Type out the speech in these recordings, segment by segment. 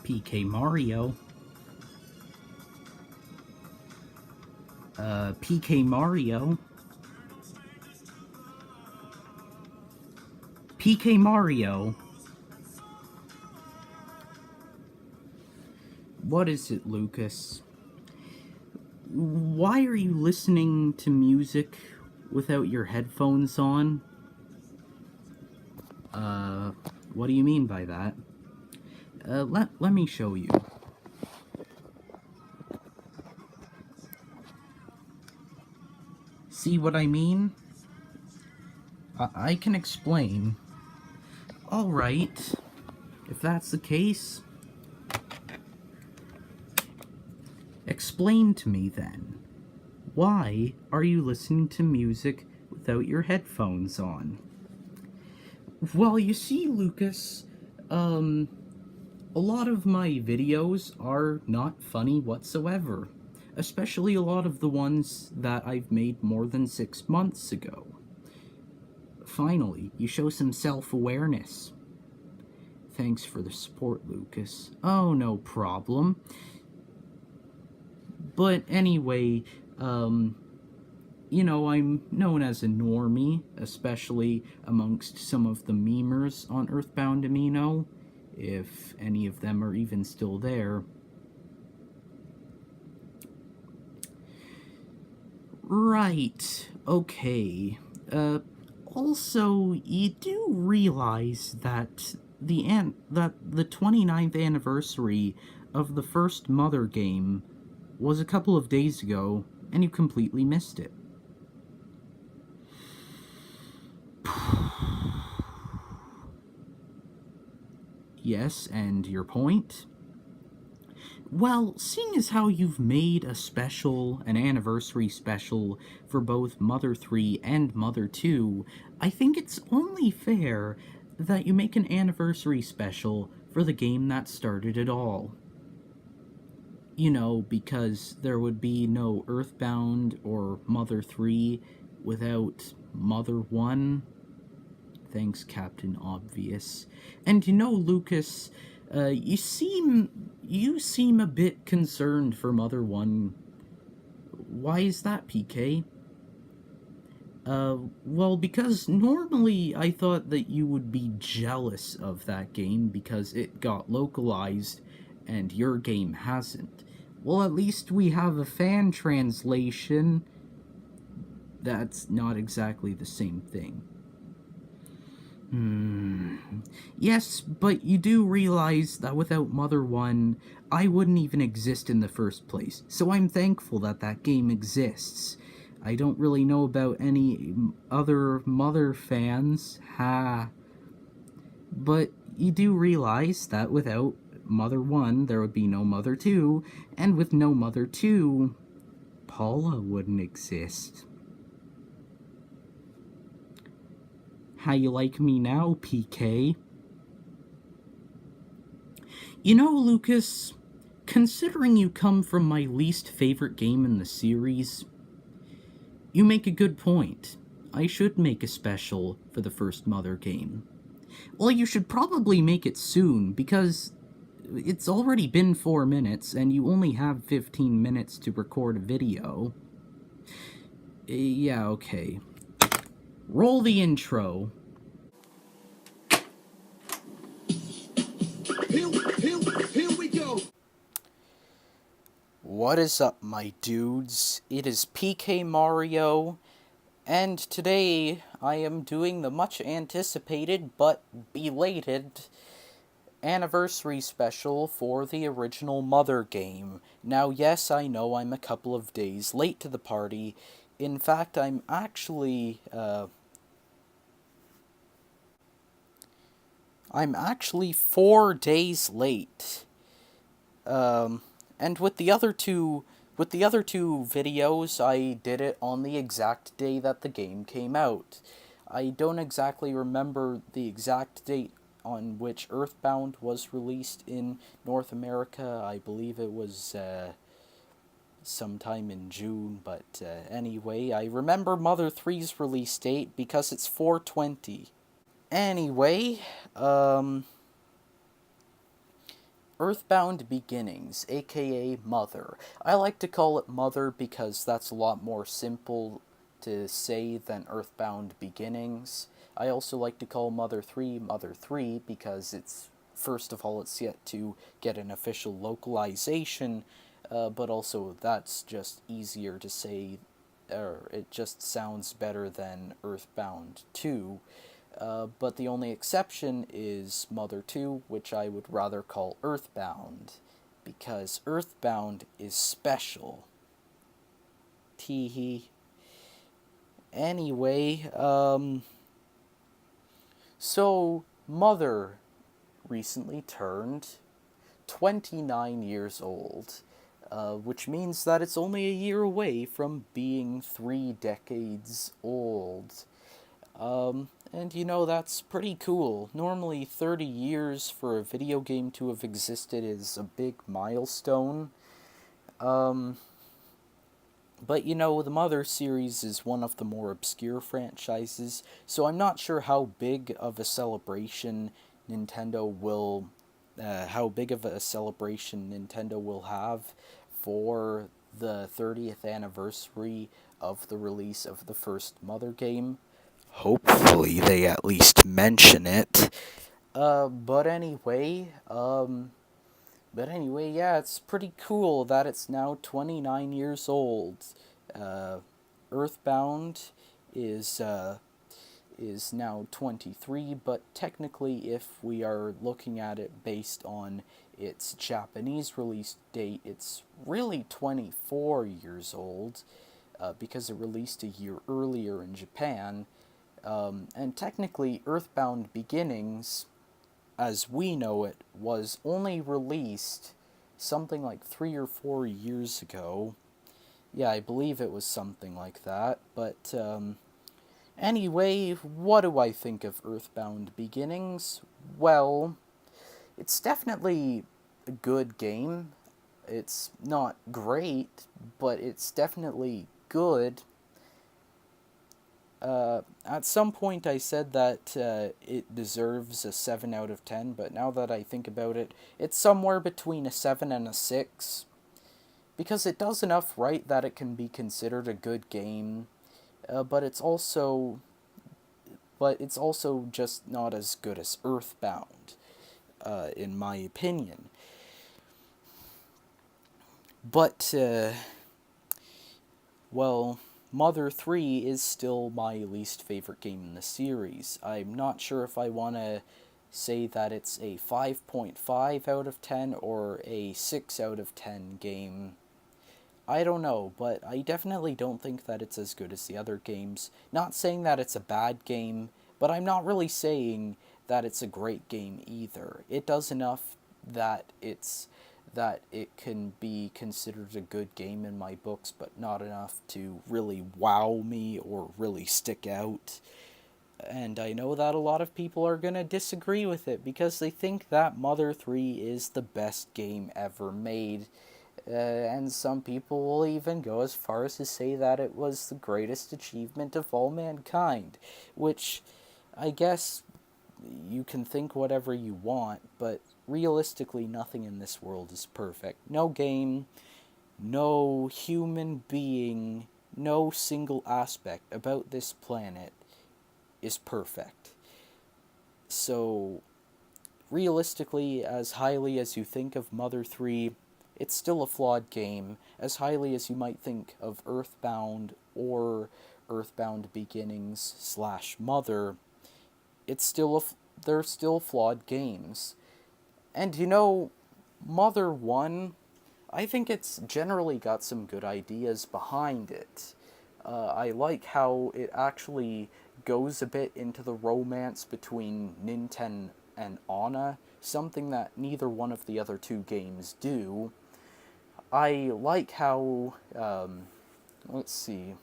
PkmariO. PkmariO. PkmariO. What is it, Lucas? Why are you listening to music without your headphones on? What do you mean by that? Let me show you. See what I mean? I can explain. Alright, if that's the case, explain to me then. Why are you listening to music without your headphones on? Well, you see, Lucas, a lot of my videos are not funny whatsoever. Especially a lot of the ones that I've made more than 6 months ago. Finally, you show some self-awareness. Thanks for the support, Lucas. Oh, no problem. But anyway, you know, I'm known as a normie, especially amongst some of the memers on EarthBound Amino, if any of them are even still there. Right, okay. Also, you do realize that the 29th anniversary of the first Mother game was a couple of days ago, and you completely missed it. Yes, and your point? Well, seeing as how you've made an anniversary special for both Mother 3 and Mother 2, I think it's only fair that you make an anniversary special for the game that started it all. You know, because there would be no EarthBound or Mother 3 without Mother 1. Thanks, Captain Obvious. And you know, Lucas, you seem a bit concerned for Mother 1. Why is that, PK? Well, because normally I thought that you would be jealous of that game because it got localized and your game hasn't. Well, at least we have a fan translation. That's not exactly the same thing. Yes, but you do realize that without Mother 1, I wouldn't even exist in the first place, so I'm thankful that that game exists. I don't really know about any other Mother fans, but you do realize that without Mother 1, there would be no Mother 2, and with no Mother 2, Paula wouldn't exist. How you like me now, PK? You know, Lucas, considering you come from my least favorite game in the series, you make a good point. I should make a special for the first Mother game. Well, you should probably make it soon, because it's already been 4 minutes, and you only have 15 minutes to record a video. Yeah, okay. Roll the intro. Here we go. What is up, my dudes? It is PkmariO, and today I am doing the much anticipated but belated anniversary special for the original Mother game. Now, yes, I know I'm a couple of days late to the party. In fact, I'm actually 4 days late. And with the other two videos, I did it on the exact day that the game came out. I don't exactly remember the exact date on which EarthBound was released in North America. I believe it was sometime in June, but anyway, I remember Mother 3's release date because it's 4/20. Anyway, EarthBound Beginnings, aka Mother. I like to call it Mother because that's a lot more simple to say than EarthBound Beginnings. I also like to call Mother 3 Mother 3 because first of all, it's yet to get an official localization, but also that's just easier to say, or it just sounds better than EarthBound 2. But the only exception is Mother 2, which I would rather call EarthBound, because EarthBound is special. Teehee. Anyway, so Mother recently turned 29 years old, which means that it's only a year away from being 3 decades old. And that's pretty cool. Normally, 30 years for a video game to have existed is a big milestone. Um, but the Mother series is one of the more obscure franchises, so I'm not sure how big of a celebration Nintendo will. How big of a celebration Nintendo will have for the 30th anniversary of the release of the first Mother game. Hopefully they at least mention it. But anyway, yeah, it's pretty cool that it's now 29 years old. Uh, Earthbound is now 23, but technically, if we are looking at it based on its Japanese release date, it's really 24 years old, because it released a year earlier in Japan. And technically, EarthBound Beginnings, as we know it, was only released something like 3 or 4 years ago. Yeah, I believe it was something like that. But anyway, what do I think of EarthBound Beginnings? Well, it's definitely a good game. It's not great, but it's definitely good. At some point I said that it deserves a 7 out of 10, but now that I think about it, it's somewhere between a 7 and a 6. Because it does enough right that it can be considered a good game, but it's also just not as good as EarthBound, in my opinion. But, well, Mother 3 is still my least favorite game in the series. I'm not sure if I want to say that it's a 5.5 out of 10 or a 6 out of 10 game. I don't know, but I definitely don't think that it's as good as the other games. Not saying that it's a bad game, but I'm not really saying that it's a great game either. It does enough that it can be considered a good game in my books, but not enough to really wow me or really stick out. And I know that a lot of people are going to disagree with it because they think that Mother 3 is the best game ever made. And some people will even go as far as to say that it was the greatest achievement of all mankind, which I guess you can think whatever you want, but realistically, nothing in this world is perfect. No game, no human being, no single aspect about this planet is perfect. So, realistically, as highly as you think of Mother 3, it's still a flawed game. As highly as you might think of EarthBound or EarthBound Beginnings / Mother, they're still flawed games. And Mother 1, I think it's generally got some good ideas behind it. I like how it actually goes a bit into the romance between Ninten and Anna, something that neither one of the other two games do. I like how, let's see,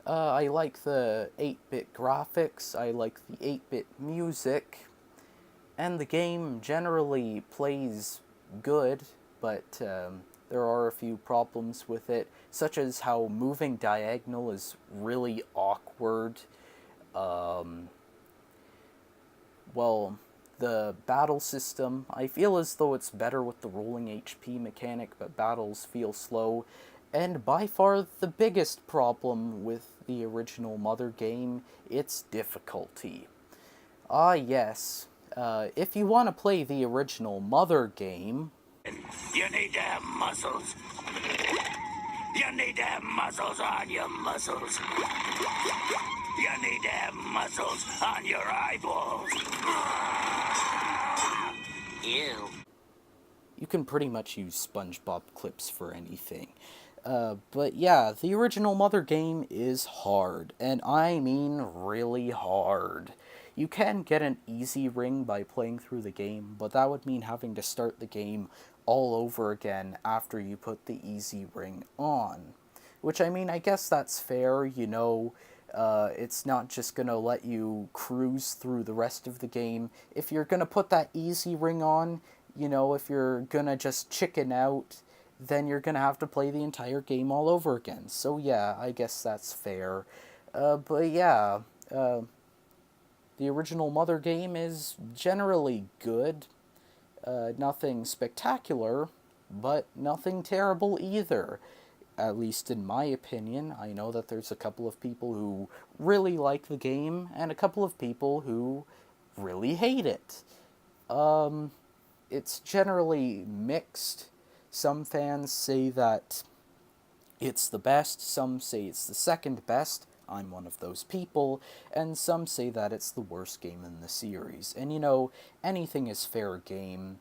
I like the 8-bit graphics, I like the 8-bit music, and the game generally plays good, but there are a few problems with it, such as how moving diagonal is really awkward. Well, The battle system, I feel as though it's better with the rolling HP mechanic, but battles feel slow. And by far the biggest problem with the original Mother game, its difficulty. Ah, yes. If you want to play the original Mother game, you need to have muscles. You need to have muscles on your muscles. You need to have muscles on your eyeballs. Ew. you can pretty much use SpongeBob clips for anything. But yeah, the original Mother game is hard, and I mean really hard. You can get an easy ring by playing through the game, but that would mean having to start the game all over again after you put the easy ring on. Which, I mean, I guess that's fair, it's not just gonna let you cruise through the rest of the game. If you're gonna put that easy ring on, if you're gonna just chicken out, then you're gonna have to play the entire game all over again. So yeah, I guess that's fair. But yeah, the original Mother game is generally good. Nothing spectacular, but nothing terrible either. At least in my opinion. I know that there's a couple of people who really like the game, and a couple of people who really hate it. It's generally mixed. Some fans say that it's the best, some say it's the second best. I'm one of those people, and some say that it's the worst game in the series. And anything is fair game.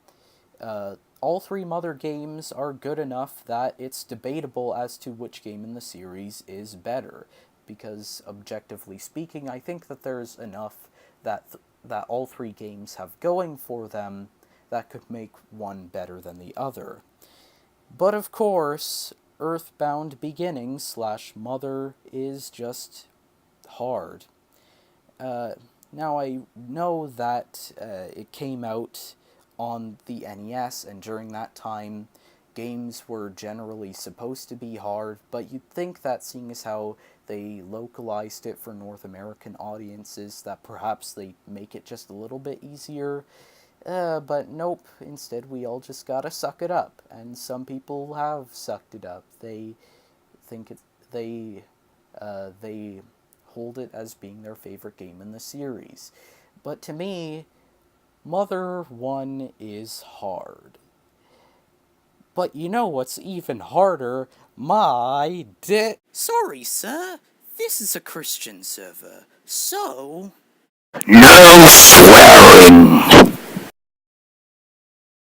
All three Mother games are good enough that it's debatable as to which game in the series is better. Because, objectively speaking, I think that there's enough that all three games have going for them that could make one better than the other. But of course, EarthBound Beginnings / Mother is just hard. Now I know that it came out on the NES, and during that time, games were generally supposed to be hard, but you'd think that seeing as how they localized it for North American audiences, that perhaps they make it just a little bit easier. But nope, instead we all just gotta suck it up, and some people have sucked it up. They think they hold it as being their favorite game in the series. But to me, Mother 1 is hard. But you know what's even harder? My dick. Sorry, sir. This is a Christian server, so... No swearing!